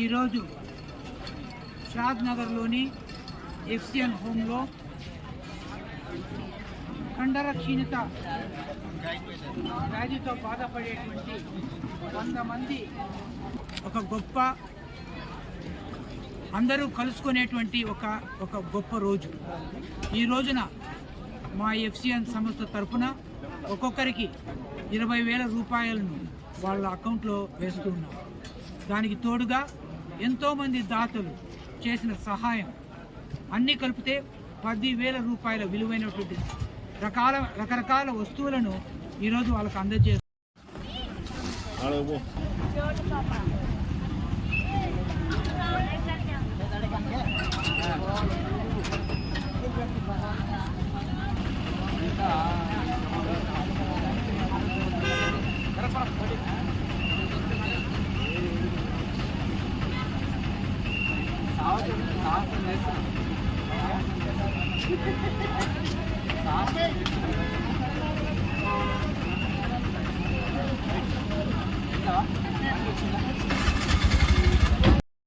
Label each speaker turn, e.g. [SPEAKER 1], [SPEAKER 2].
[SPEAKER 1] ఈరోజు షాద్ నగర్లోని ఎఫ్సిఎన్ హోమ్లో కండర క్షీణత వ్యాధితో బాధపడేటువంటి 100 మంది ఒక గొప్ప అందరూ కలుసుకునేటువంటి ఒక గొప్ప రోజు. ఈ రోజున మా ఎఫ్సిఎన్ సంస్థ తరఫున ఒక్కొక్కరికి 20,000 రూపాయలను వాళ్ళ అకౌంట్లో వేస్తున్నాం. దానికి తోడుగా ఎంతోమంది దాతలు చేసిన సహాయం అన్నీ కలిపితే 10,000 రూపాయల విలువైనటువంటి రకరకాల వస్తువులను ఈరోజు వాళ్ళకు అందజేస్తారు.